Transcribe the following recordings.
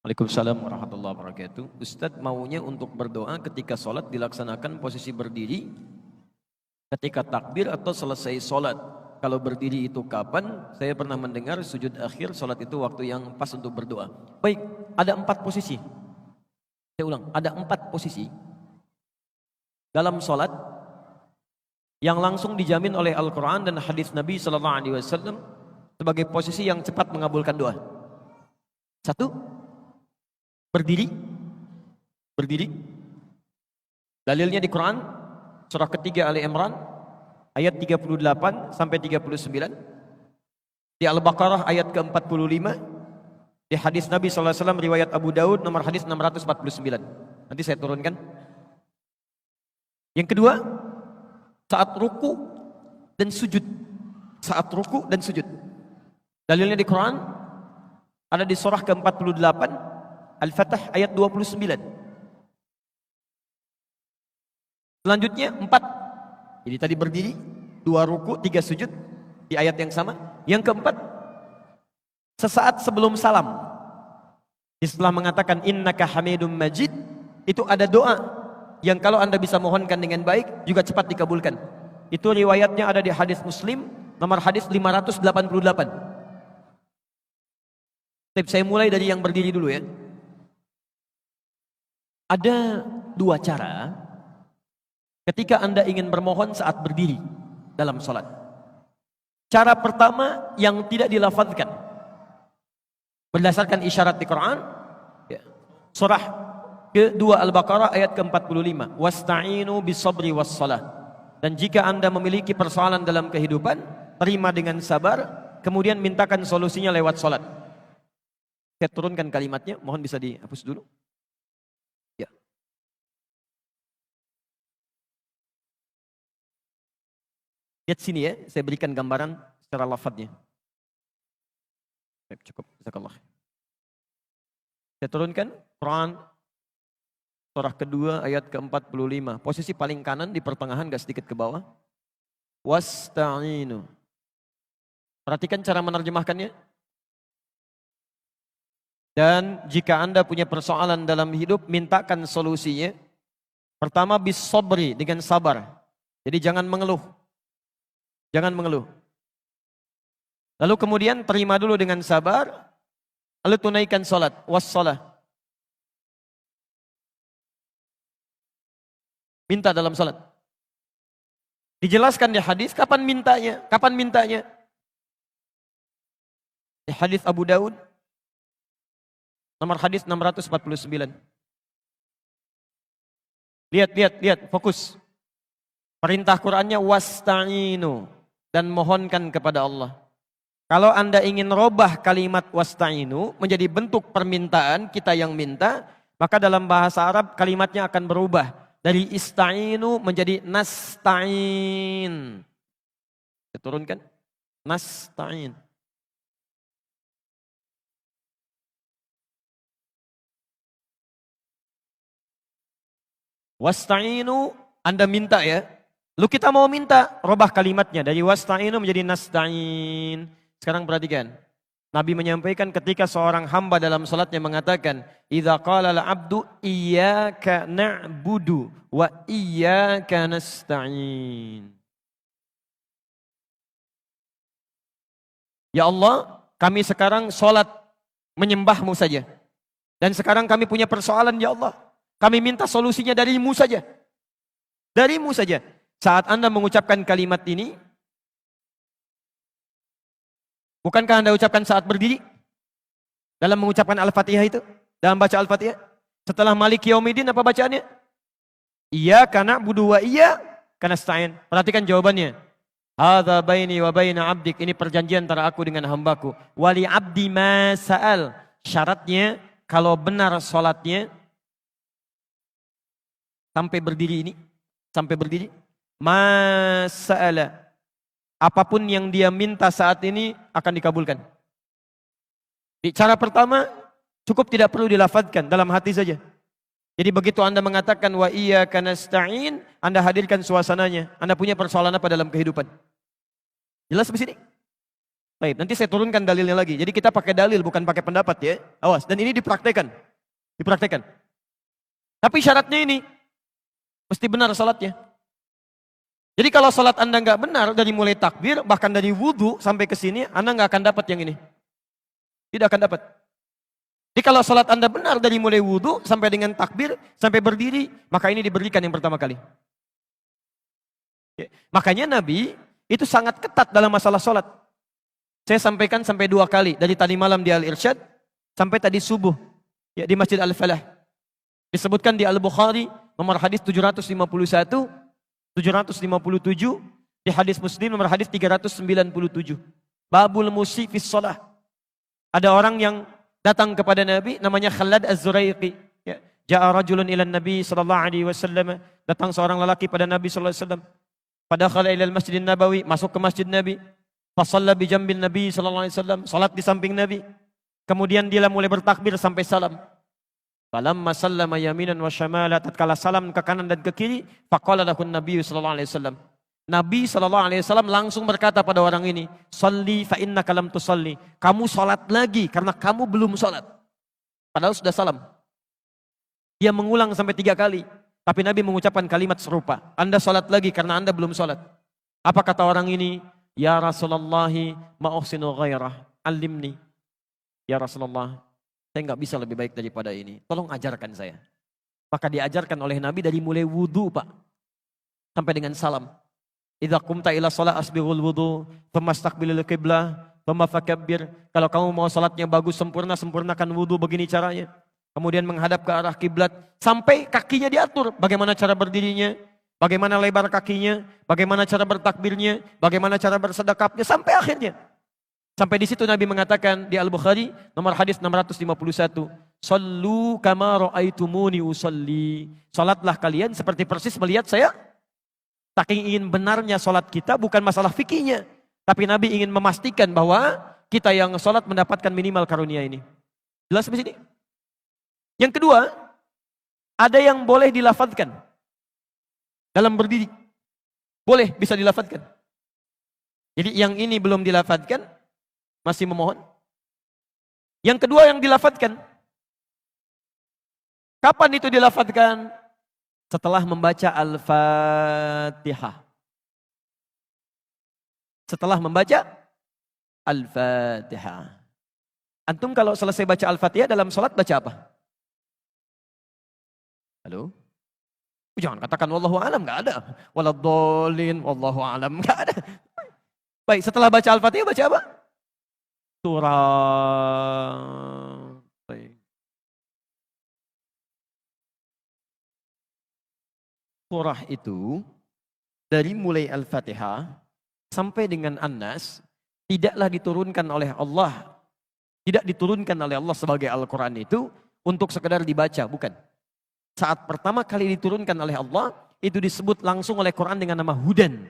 Waalaikumsalam warahmatullahi wabarakatuh. Ustadz maunya untuk berdoa ketika sholat dilaksanakan posisi berdiri, ketika takbir atau selesai sholat. Kalau berdiri itu kapan? Saya pernah mendengar sujud akhir sholat itu waktu yang pas untuk berdoa. Baik, ada 4 posisi. Saya ulang, ada 4 posisi dalam sholat yang langsung dijamin oleh Al-Quran dan hadis Nabi SAW sebagai posisi yang cepat mengabulkan doa. 1, berdiri. Berdiri. Dalilnya di Quran, surah ketiga Ali Imran, ayat 38 sampai 39. Di Al-Baqarah ayat ke-45. Di hadis Nabi SAW riwayat Abu Daud nomor hadis 649. Nanti saya turunkan. Yang kedua, saat ruku dan sujud. Saat ruku dan sujud. Dalilnya di Quran ada di surah ke-48 Al-Fatah ayat 29. Selanjutnya 4. Jadi tadi berdiri, 2 ruku, 3 sujud di ayat yang sama. Yang keempat, sesaat sebelum salam. Setelah mengatakan innaka hamidum majid, itu ada doa yang kalau Anda bisa mohonkan dengan baik juga cepat dikabulkan. Itu riwayatnya ada di hadis Muslim nomor hadis 588. Saya mulai dari yang berdiri dulu ya. Ada 2 cara ketika Anda ingin bermohon saat berdiri dalam sholat. Cara pertama yang tidak dilafadzkan berdasarkan isyarat di Quran, ya. Surah ke-2 Al-Baqarah ayat ke-45. Wasta'inu bis-sabri was-salah. Dan jika Anda memiliki persoalan dalam kehidupan, terima dengan sabar, kemudian mintakan solusinya lewat sholat. Saya turunkan kalimatnya, mohon bisa dihapus dulu. Ya. Lihat sini ya, saya berikan gambaran secara lafadznya. Cukup, jazakallah. Saya turunkan Quran surah kedua ayat ke-45. Posisi paling kanan di pertengahan, gak sedikit ke bawah. Wasta'inu. Perhatikan cara menerjemahkannya. Dan jika Anda punya persoalan dalam hidup, mintakan solusinya. Pertama, bis sabri, dengan sabar. Jadi jangan mengeluh. Jangan mengeluh. Lalu kemudian terima dulu dengan sabar. Lalu tunaikan salat. Wassalah. Minta dalam salat. Dijelaskan di hadis kapan mintanya. Kapan mintanya? Di hadis Abu Daud. Nomor hadis 649. Lihat, fokus. Perintah Qur'annya wasta'inu, dan mohonkan kepada Allah. Kalau Anda ingin robah kalimat wasta'inu menjadi bentuk permintaan, kita yang minta, maka dalam bahasa Arab kalimatnya akan berubah dari ista'inu menjadi nasta'in. Saya turunkan. Nasta'in. Wasta'inu, Anda minta ya. Lalu kita mau minta, robah kalimatnya dari wasta'inu menjadi nasta'in. Sekarang perhatikan. Nabi menyampaikan ketika seorang hamba dalam salatnya mengatakan, "Idza qala al-'abdu iyyaka na'budu wa iyyaka nasta'in." Ya Allah, kami sekarang salat menyembah-Mu saja. Dan sekarang kami punya persoalan ya Allah. Kami minta solusinya dari-Mu saja. Dari-Mu saja. Saat Anda mengucapkan kalimat ini, bukankah Anda ucapkan saat berdiri? Dalam mengucapkan Al-Fatihah itu? Dalam baca Al-Fatihah? Setelah Maliki Yaumiddin apa bacaannya? Iyyaka na'budu wa iyyaka nasta'in. Perhatikan jawabannya. Hadza baini wa baina 'abdik. Ini perjanjian antara aku dengan hambaku. Wali 'abdi ma sa'al. Syaratnya kalau benar salatnya sampai berdiri ini, sampai berdiri, masa'ala, apapun yang dia minta saat ini akan dikabulkan. Di cara pertama, cukup tidak perlu dilafadzkan, dalam hati saja. Jadi begitu Anda mengatakan wa iyyaka nasta'in, Anda hadirkan suasananya. Anda punya persoalan apa dalam kehidupan? Jelas di sini? Baik, nanti saya turunkan dalilnya lagi. Jadi kita pakai dalil, bukan pakai pendapat ya. Awas, dan ini dipraktekan. Dipraktekan. Tapi syaratnya ini, mesti benar salatnya. Jadi kalau salat Anda nggak benar, dari mulai takbir, bahkan dari wudhu sampai ke sini, Anda nggak akan dapat yang ini. Tidak akan dapat. Jadi kalau salat Anda benar dari mulai wudhu sampai dengan takbir, sampai berdiri, maka ini diberikan yang pertama kali. Ya. Makanya Nabi itu sangat ketat dalam masalah salat. Saya sampaikan sampai 2 kali, dari tadi malam di Al-Irsyad, sampai tadi subuh ya, di Masjid Al-Falah. Disebutkan di Al-Bukhari, nomor hadis 751, 757, di hadis Muslim nomor hadis 397. Babul musi fis shalah. Ada orang yang datang kepada Nabi, namanya Khalad Az-Zuraiqi. Ya. Ja'a rajulun ilan Nabi sallallahu alaihi wasallam. Datang seorang lelaki pada Nabi sallallahu alaihi wasallam. Fadakhala ilal Masjidin Nabawi, masuk ke Masjid Nabi. Fasalla bi jambin Nabi sallallahu alaihi wasallam, salat di samping Nabi. Kemudian dia mulai bertakbir sampai salam. Falamma sallama yaminan wa syamala, tatkala salam ke kanan dan ke kiri, faqala lahu Nabi sallallahu alaihi wasallam. Nabi sallallahu alaihi wasallam langsung berkata pada orang ini, "Shalli fa innaka lam tusalli." Kamu salat lagi karena kamu belum salat. Padahal sudah salam. Dia mengulang sampai 3 kali, tapi Nabi mengucapkan kalimat serupa. Anda salat lagi karena Anda belum salat. Apa kata orang ini? Ya Rasulullah, ma'uhsinu ghairah, alimni. Ya Rasulullah, saya nggak bisa lebih baik daripada ini. Tolong ajarkan saya. Maka diajarkan oleh Nabi dari mulai wudu, Pak, sampai dengan salam. Idza qumta ila shalah asbighul wudu, famastaqbilil qiblah, famafakabbir. Kalau kamu mau salatnya bagus sempurna, sempurnakan wudu, begini caranya. Kemudian menghadap ke arah kiblat sampai kakinya diatur, bagaimana cara berdirinya, bagaimana lebar kakinya, bagaimana cara bertakbirnya, bagaimana cara bersedekapnya, sampai akhirnya. Sampai di situ Nabi mengatakan di Al-Bukhari, nomor hadis 651, Sallu kama ra'aitumuni usalli. Salatlah kalian seperti persis melihat saya. Saking ingin benarnya salat kita, bukan masalah fikihnya. Tapi Nabi ingin memastikan bahwa kita yang salat mendapatkan minimal karunia ini. Jelas di sini? Yang kedua, ada yang boleh dilafadzkan dalam berdiri. Boleh, bisa dilafadzkan. Jadi yang ini belum dilafadzkan, masih memohon. Yang kedua yang dilafadzkan. Kapan itu dilafadzkan? Setelah membaca Al-Fatihah. Setelah membaca Al-Fatihah. Antum kalau selesai baca Al-Fatihah dalam sholat baca apa? Halo? Jangan katakan wallahu alam, enggak ada. Waladhdallin, wallahu alam, enggak ada. Baik, setelah baca Al-Fatihah baca apa? Surah. Baik. Surah itu dari mulai Al-Fatihah sampai dengan An-Nas tidaklah diturunkan oleh Allah. Tidak diturunkan oleh Allah sebagai Al-Quran itu untuk sekedar dibaca, bukan. Saat pertama kali diturunkan oleh Allah, itu disebut langsung oleh Quran dengan nama Hudan.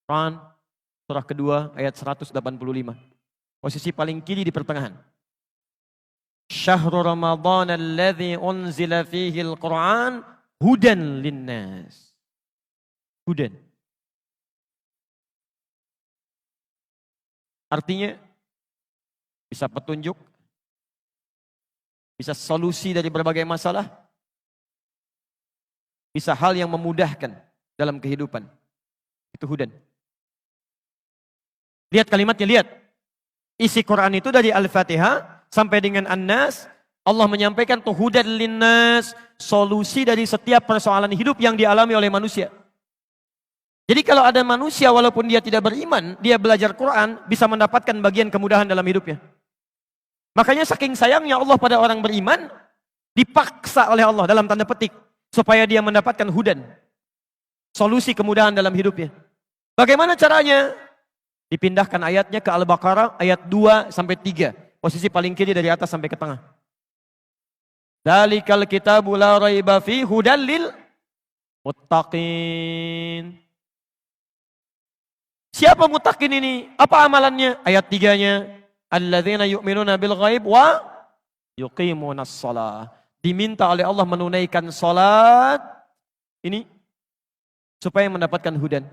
Quran, surah kedua, ayat 185. Posisi paling kiri di pertengahan. Syahrul Ramadan alladzi unzila fihi al-Quran hudan linnas. Hudan. Artinya, bisa petunjuk, bisa solusi dari berbagai masalah, bisa hal yang memudahkan dalam kehidupan. Itu hudan. Lihat kalimatnya, lihat. Isi Quran itu dari Al-Fatihah sampai dengan An-Nas, Allah menyampaikan tuh hudan linnas, solusi dari setiap persoalan hidup yang dialami oleh manusia. Jadi kalau ada manusia walaupun dia tidak beriman, dia belajar Quran, bisa mendapatkan bagian kemudahan dalam hidupnya. Makanya saking sayangnya Allah pada orang beriman, dipaksa oleh Allah dalam tanda petik, supaya dia mendapatkan hudan. Solusi kemudahan dalam hidupnya. Bagaimana caranya? Dipindahkan ayatnya ke Al-Baqarah ayat 2 sampai 3. Posisi paling kiri dari atas sampai ke tengah. Dzalikal kitabu la raiba fi hudan lil muttaqin. Siapa muttaqin ini? Apa amalannya? Ayat 3-nya. Alladzina yu'minuna bil ghaib wa yuqimunas shalah. Diminta oleh Allah menunaikan salat ini supaya mendapatkan hudan.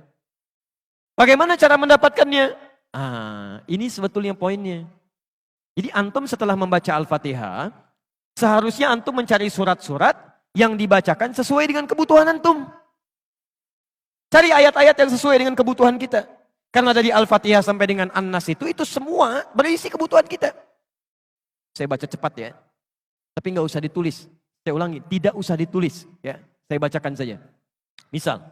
Bagaimana cara mendapatkannya? Ini sebetulnya poinnya. Jadi antum setelah membaca Al-Fatihah, seharusnya antum mencari surat-surat yang dibacakan sesuai dengan kebutuhan antum. Cari ayat-ayat yang sesuai dengan kebutuhan kita. Karena dari Al-Fatihah sampai dengan An-Nas itu semua berisi kebutuhan kita. Saya baca cepat ya. Tapi nggak usah ditulis. Saya ulangi, tidak usah ditulis. Ya, saya bacakan saja. Misal,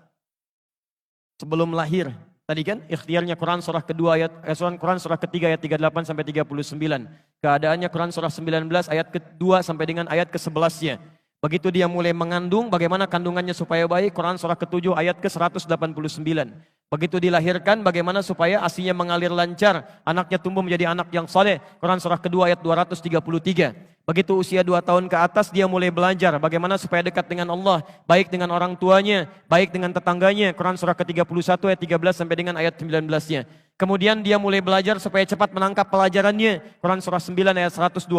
sebelum lahir, tadi kan ikhtiarnya Quran surah kedua Quran surah ketiga ayat 38 sampai 39. Keadaannya Quran surah 19 ayat kedua sampai dengan ayat ke-11-nya. Begitu dia mulai mengandung, bagaimana kandungannya supaya baik, Quran surah ke-7 ayat ke-189. Begitu dilahirkan, bagaimana supaya ASInya mengalir lancar, anaknya tumbuh menjadi anak yang saleh, Quran surah kedua ayat 233. Begitu usia 2 tahun ke atas, dia mulai belajar bagaimana supaya dekat dengan Allah, baik dengan orang tuanya, baik dengan tetangganya, Quran surah ke-31 ayat 13 sampai dengan ayat 19-nya. Kemudian dia mulai belajar supaya cepat menangkap pelajarannya, Quran surah 9 ayat 122.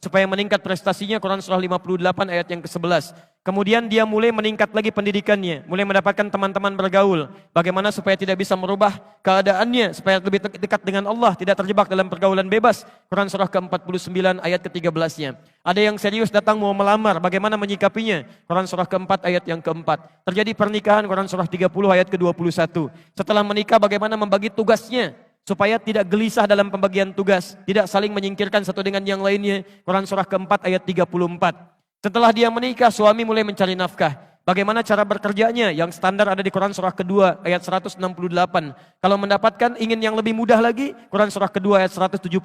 Supaya meningkat prestasinya, Quran surah 58 ayat yang ke-11. Kemudian dia mulai meningkat lagi pendidikannya, mulai mendapatkan teman-teman bergaul. Bagaimana supaya tidak bisa merubah keadaannya, supaya lebih dekat dengan Allah, tidak terjebak dalam pergaulan bebas. Quran surah ke-49 ayat ke-13-nya. Ada yang serius datang mau melamar, bagaimana menyikapinya? Quran surah ke-4 ayat yang ke-4. Terjadi pernikahan, Quran surah 30 ayat ke-21. Setelah menikah, bagaimana membagi tugasnya? Supaya tidak gelisah dalam pembagian tugas, tidak saling menyingkirkan satu dengan yang lainnya. Quran surah ke-4 ayat 34. Setelah dia menikah, suami mulai mencari nafkah. Bagaimana cara bekerjanya? Yang standar ada di Quran surah kedua ayat 168. Kalau mendapatkan ingin yang lebih mudah lagi, Quran surah kedua ayat 172.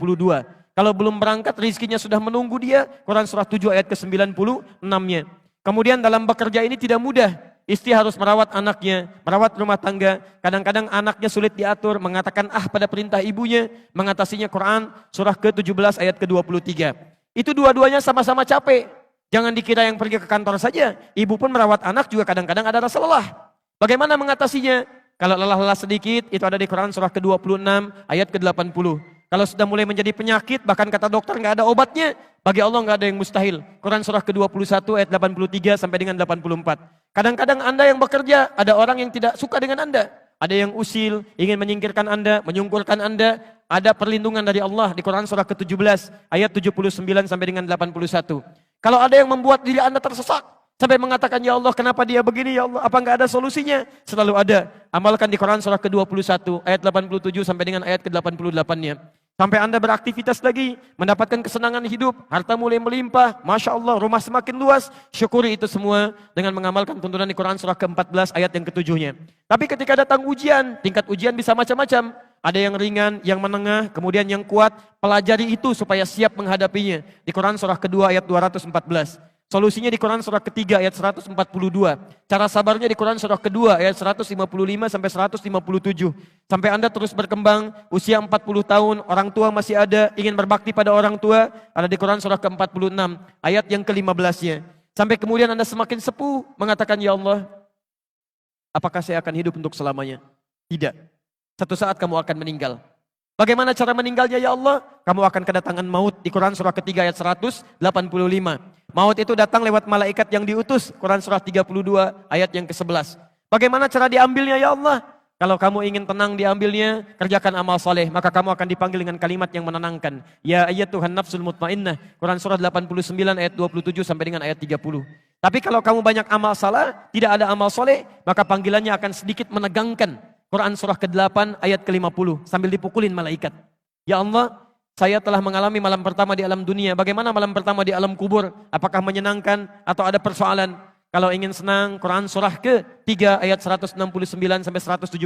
Kalau belum berangkat, rizkinya sudah menunggu dia, Quran surah 7 ayat ke-96-nya. Kemudian dalam bekerja ini tidak mudah. Istri harus merawat anaknya, merawat rumah tangga. Kadang-kadang anaknya sulit diatur, mengatakan pada perintah ibunya, mengatasinya Quran surah ke-17 ayat ke-23. Itu dua-duanya sama-sama capek. Jangan dikira yang pergi ke kantor saja. Ibu pun merawat anak juga kadang-kadang ada rasa lelah. Bagaimana mengatasinya? Kalau lelah-lelah sedikit, itu ada di Quran surah ke-26 ayat ke-80. Kalau sudah mulai menjadi penyakit, bahkan kata dokter nggak ada obatnya, bagi Allah nggak ada yang mustahil. Quran surah ke-21 ayat 83 sampai dengan 84. Kadang-kadang Anda yang bekerja, ada orang yang tidak suka dengan Anda. Ada yang usil, ingin menyingkirkan Anda, menyungkurkan Anda. Ada perlindungan dari Allah di Quran surah ke-17 ayat 79 sampai dengan 81. Kalau ada yang membuat diri Anda tersesak, sampai mengatakan, ya Allah kenapa dia begini ya Allah, apa enggak ada solusinya? Selalu ada. Amalkan di Quran surah ke-21 ayat 87 sampai dengan ayat ke-88-nya. Sampai Anda beraktivitas lagi, mendapatkan kesenangan hidup, harta mulai melimpah, Masya Allah, rumah semakin luas, syukuri itu semua dengan mengamalkan tuntunan di Quran surah ke-14 ayat yang ke-7-nya. Tapi ketika datang ujian, tingkat ujian bisa macam-macam. Ada yang ringan, yang menengah, kemudian yang kuat. Pelajari itu supaya siap menghadapinya. Di Quran surah kedua ayat 214. Solusinya di Quran surah ketiga ayat 142. Cara sabarnya di Quran surah kedua ayat 155 sampai 157. Sampai Anda terus berkembang, usia 40 tahun, orang tua masih ada, ingin berbakti pada orang tua, ada di Quran surah ke-46 ayat yang ke-15-nya. Sampai kemudian Anda semakin sepuh mengatakan, ya Allah, apakah saya akan hidup untuk selamanya? Tidak. Satu saat kamu akan meninggal. Bagaimana cara meninggalnya ya Allah? Kamu akan kedatangan maut di Quran surah ketiga ayat 185. Maut itu datang lewat malaikat yang diutus. Quran surah 32 ayat yang ke-11. Bagaimana cara diambilnya ya Allah? Kalau kamu ingin tenang diambilnya, kerjakan amal soleh, maka kamu akan dipanggil dengan kalimat yang menenangkan. Ya ayyatuhan nafsul mutmainnah. Quran surah 89 ayat 27 sampai dengan ayat 30. Tapi kalau kamu banyak amal salah, tidak ada amal soleh, maka panggilannya akan sedikit menegangkan. Quran surah ke-8 ayat ke-50 sambil dipukulin malaikat. Ya Allah, saya telah mengalami malam pertama di alam dunia. Bagaimana malam pertama di alam kubur? Apakah menyenangkan atau ada persoalan? Kalau ingin senang, Quran surah ke-3 ayat 169 sampai 172.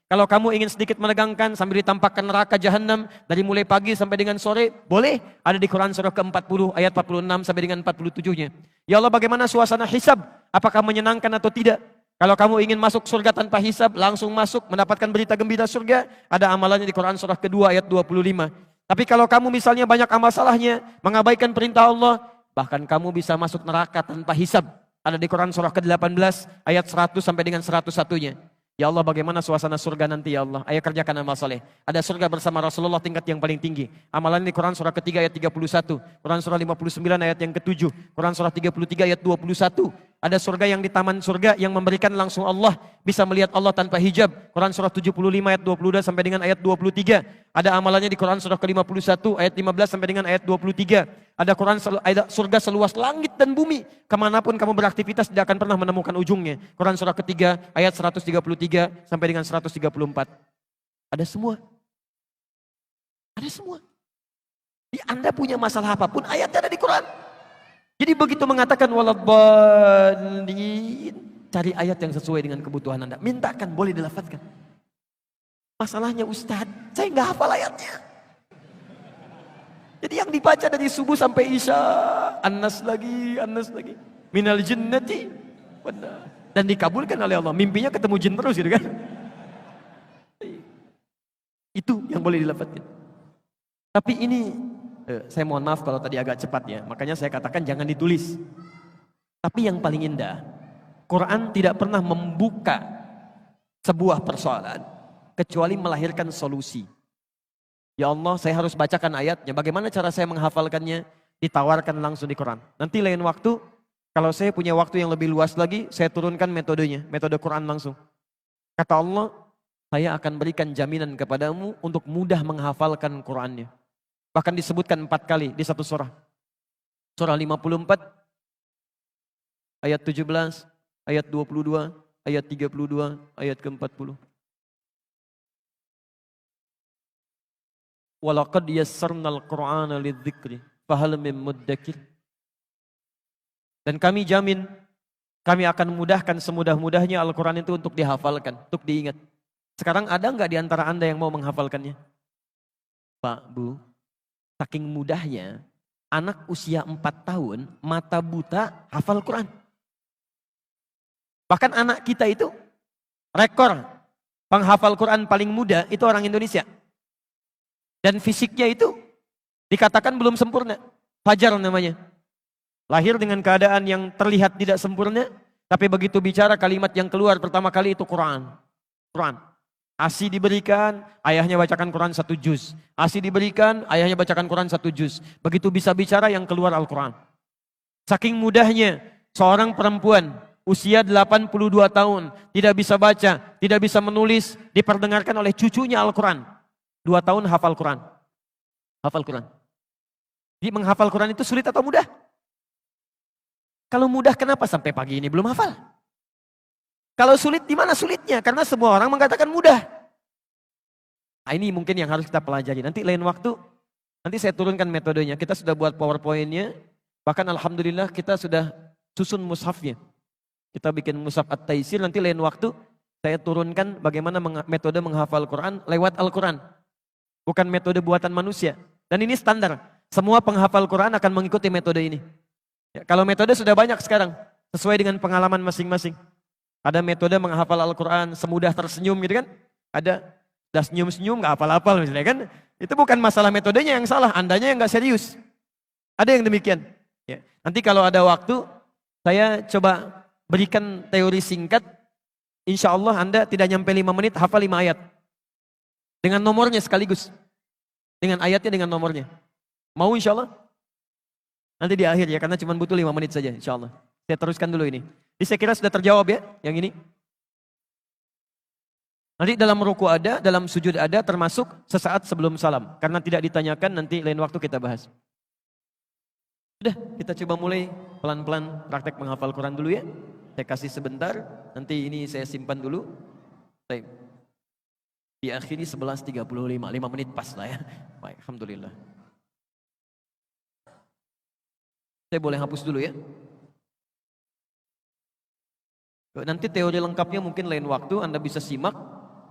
Kalau kamu ingin sedikit menegangkan sambil ditampakkan neraka jahanam dari mulai pagi sampai dengan sore, boleh. Ada di Quran surah ke-40 ayat 46 sampai dengan 47-nya. Ya Allah, bagaimana suasana hisab? Apakah menyenangkan atau tidak? Kalau kamu ingin masuk surga tanpa hisab, langsung masuk, mendapatkan berita gembira surga, ada amalannya di Quran surah kedua ayat 25. Tapi kalau kamu misalnya banyak amal salahnya, mengabaikan perintah Allah, bahkan kamu bisa masuk neraka tanpa hisab. Ada di Quran surah ke-18 ayat 100 sampai dengan 101-nya. Ya Allah, bagaimana suasana surga nanti ya Allah? Ayo kerjakan amal saleh. Ada surga bersama Rasulullah tingkat yang paling tinggi. Amalan di Quran surah ketiga ayat 31, Quran surah 59 ayat yang ke-7, Quran surah 33 ayat 21. Ada surga yang di taman surga yang memberikan langsung Allah, bisa melihat Allah tanpa hijab. Quran surah 75 ayat 22 sampai dengan ayat 23. Ada amalannya di Quran surah ke-51 ayat 15 sampai dengan ayat 23. Ada ada surga seluas langit dan bumi. Kemanapun kamu beraktivitas tidak akan pernah menemukan ujungnya. Quran surah ketiga ayat 133 sampai dengan 134. Ada semua. Ada semua. Jadi Anda punya masalah apapun, ayatnya ada di Quran. Jadi begitu mengatakan waladhdallin, cari ayat yang sesuai dengan kebutuhan Anda. Mintakan, boleh dilafadzkan. Masalahnya Ustadz, saya nggak hafal ayatnya. Jadi yang dibaca dari subuh sampai isya, An-Nas lagi. Minal jinnati. Dan dikabulkan oleh Allah. Mimpinya ketemu jin terus gitu kan. Itu yang boleh dilafadzkan. Tapi ini saya mohon maaf kalau tadi agak cepat ya, makanya saya katakan jangan ditulis. Tapi yang paling indah, Quran tidak pernah membuka sebuah persoalan kecuali melahirkan solusi. Ya Allah, saya harus bacakan ayatnya, bagaimana cara saya menghafalkannya? Ditawarkan langsung di Quran. Nanti lain waktu, kalau saya punya waktu yang lebih luas lagi, saya turunkan metodenya, metode Quran langsung. Kata Allah, saya akan berikan jaminan kepadamu untuk mudah menghafalkan Qurannya. Bahkan disebutkan 4 kali di satu surah. Surah 54, ayat 17, ayat 22, ayat 32, ayat ke-40. Walaqad yassarnal Qur'ana lidzikri fahal min muddakir. Dan kami jamin, kami akan mudahkan semudah-mudahnya Al-Quran itu untuk dihafalkan, untuk diingat. Sekarang ada nggak di antara Anda yang mau menghafalkannya? Pak, Bu, saking mudahnya, anak usia 4 tahun, mata buta, hafal Quran. Bahkan anak kita itu, rekor penghafal Quran paling muda, itu orang Indonesia. Dan fisiknya itu, dikatakan belum sempurna. Fajar namanya. Lahir dengan keadaan yang terlihat tidak sempurna, tapi begitu bicara kalimat yang keluar pertama kali itu Quran. Quran. ASI diberikan, ayahnya bacakan Quran 1 juz. ASI diberikan, ayahnya bacakan Quran 1 juz. Begitu bisa bicara yang keluar Al-Quran. Saking mudahnya, seorang perempuan usia 82 tahun, tidak bisa baca, tidak bisa menulis, diperdengarkan oleh cucunya Al-Quran. 2 tahun hafal Quran. Hafal Quran. Jadi menghafal Quran itu sulit atau mudah? Kalau mudah kenapa sampai pagi ini belum hafal? Kalau sulit, di mana sulitnya? Karena semua orang mengatakan mudah. Nah, ini mungkin yang harus kita pelajari. Nanti lain waktu, nanti saya turunkan metodenya. Kita sudah buat PowerPoint-nya. Bahkan Alhamdulillah kita sudah susun mushafnya. Kita bikin mushaf At-Taisir. Nanti lain waktu, saya turunkan bagaimana metode menghafal Quran lewat Al-Quran. Bukan metode buatan manusia. Dan ini standar. Semua penghafal Quran akan mengikuti metode ini. Ya, kalau metode sudah banyak sekarang. Sesuai dengan pengalaman masing-masing. Ada metode menghafal Al-Quran semudah tersenyum gitu kan. Ada udah senyum-senyum gak hafal-hafal misalnya kan. Itu bukan masalah metodenya yang salah, andanya yang gak serius. Ada yang demikian. Ya. Nanti kalau ada waktu, saya coba berikan teori singkat. Insya Allah Anda tidak nyampe 5 menit hafal 5 ayat. Dengan nomornya sekaligus. Dengan ayatnya, dengan nomornya. Mau insya Allah? Nanti di akhir ya, karena cuma butuh 5 menit saja insya Allah. Saya teruskan dulu ini. Jadi saya kira sudah terjawab ya, yang ini. Nanti dalam ruku ada, dalam sujud ada, termasuk sesaat sebelum salam. Karena tidak ditanyakan, nanti lain waktu kita bahas. Sudah, kita coba mulai pelan-pelan praktek menghafal Quran dulu ya. Saya kasih sebentar, nanti ini saya simpan dulu. Baik. Diakhiri 11.35, 5 menit pas lah ya. Baik, Alhamdulillah. Saya boleh hapus dulu ya. Nanti teori lengkapnya mungkin lain waktu Anda bisa simak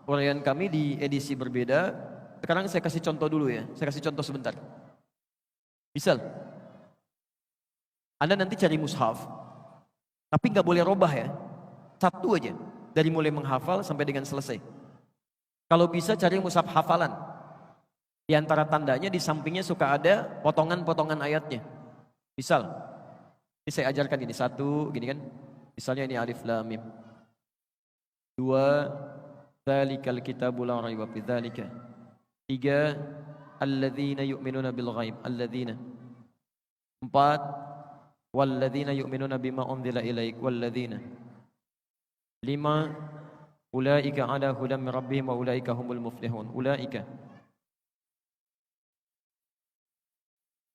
uraian kami di edisi berbeda. Sekarang saya kasih contoh dulu ya. Saya kasih contoh sebentar. Misal, Anda nanti cari mushaf, tapi nggak boleh robah ya. Satu aja, dari mulai menghafal sampai dengan selesai. Kalau bisa cari mushaf hafalan. Di antara tandanya di sampingnya suka ada potongan-potongan ayatnya. Misal, ini saya ajarkan ini satu, gini kan. Misalnya ini alif lam mim. 2, dzalikal kitabu la raiba fi dzalika. 3, alladzina yu'minuna bil ghaib, alladzina. 4, walladzina yu'minuna bima unzila ilaik walladzina 5 ulaika ala hudam min rabbihim wa ulaika humul muflihun. Ulaika.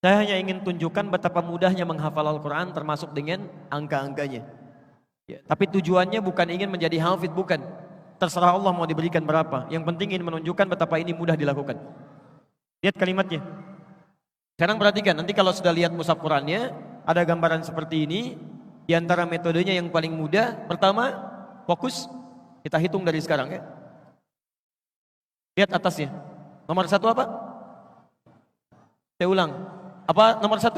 Saya hanya ingin tunjukkan betapa mudahnya menghafal Al-Quran termasuk dengan angka-angkanya. Ya, tapi tujuannya bukan ingin menjadi hafid, bukan. Terserah Allah mau diberikan berapa. Yang penting ingin menunjukkan betapa ini mudah dilakukan. Lihat kalimatnya. Sekarang perhatikan, nanti kalau sudah lihat mushaf Qurannya, ada gambaran seperti ini. Di antara metodenya yang paling mudah, pertama, fokus. Kita hitung dari sekarang ya. Lihat atasnya. Nomor 1 apa? Saya ulang. Apa nomor 1?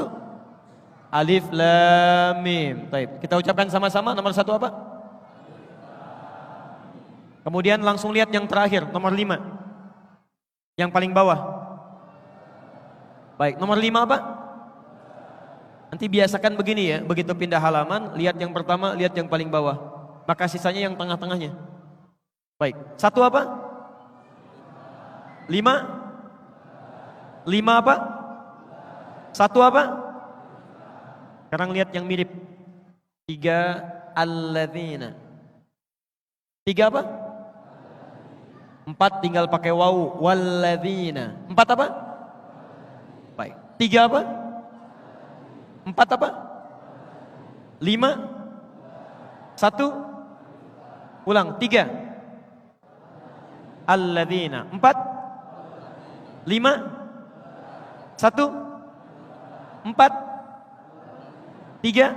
Alif Lam Mim. Baik, kita ucapkan sama-sama. Nomor 1 apa? Kemudian langsung lihat yang terakhir, nomor 5. Yang paling bawah. Baik, nomor 5 apa? Nanti biasakan begini ya, begitu pindah halaman, lihat yang pertama, lihat yang paling bawah. Maka sisanya yang tengah-tengahnya. Baik, 1 apa? 5? 5 apa? 1 apa? Sekarang lihat yang mirip. 3 alladzina. 3 apa? 4 tinggal pakai wawu. Walladzina. 4 apa? Baik. 3 apa? 4 apa? 5? 1? Ulang. 3 alladzina. 4? 5? 1? 4, 3,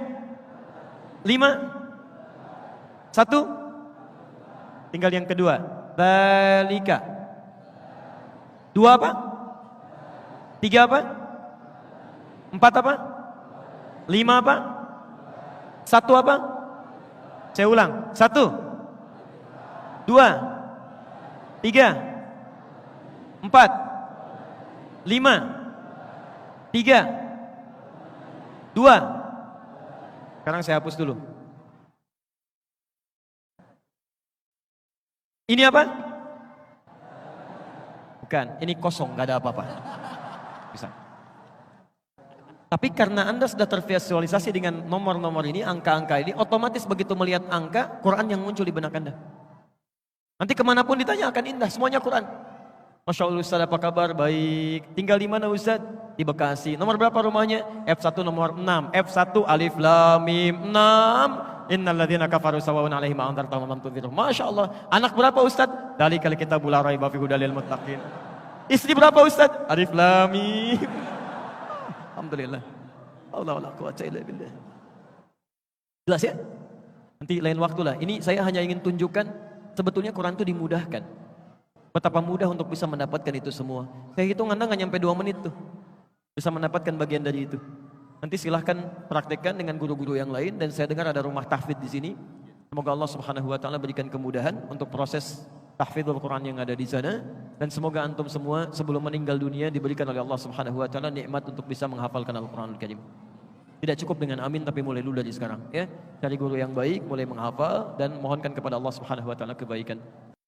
5, 1. Tinggal yang kedua. Dzalika. 2 apa? 3 apa? 4 apa? 5 apa? 1 apa? Saya ulang. 1, 2, 3, 4, 5, 3, 2. Sekarang saya hapus dulu. Ini apa? Bukan, ini kosong, gak ada apa-apa. Bisa. Tapi karena Anda sudah tervisualisasi dengan nomor-nomor ini, angka-angka ini, otomatis begitu melihat angka, Quran yang muncul di benak Anda. Nanti kemanapun ditanya akan indah, semuanya Quran. Masya Allah Ustaz, apa kabar? Baik. Tinggal di mana Ustaz? Di Bekasi. Nomor berapa rumahnya? F1 nomor 6. F1 alif lam mim 6. Innal ladzina kafaru sawa'un 'alaihim a'anzartahum am lam tunzirhum. Masya Allah. Anak berapa Ustaz? Dalikal kitabul la raiba fihi hudal lil muttaqin. Istri berapa Ustaz? Alif lam mim. Alhamdulillah. Allah la quwwata illa billah. Jelas ya? Nanti lain waktu lah. Ini saya hanya ingin tunjukkan sebetulnya Quran itu dimudahkan. Betapa mudah untuk bisa mendapatkan itu semua. Saya hitung Anda nggak nyampe 2 menit tuh. Bisa mendapatkan bagian dari itu. Nanti silahkan praktekkan dengan guru-guru yang lain. Dan saya dengar ada rumah tahfidz di sini. Semoga Allah Subhanahu Wa Taala berikan kemudahan untuk proses tahfidzul Quran yang ada di sana. Dan semoga antum semua sebelum meninggal dunia diberikan oleh Allah Subhanahu Wa Taala nikmat untuk bisa menghafalkan Al-Quranul Karim. Tidak cukup dengan amin, tapi mulai dulu dari sekarang. Ya, cari guru yang baik, mulai menghafal dan mohonkan kepada Allah Subhanahu Wa Taala kebaikan.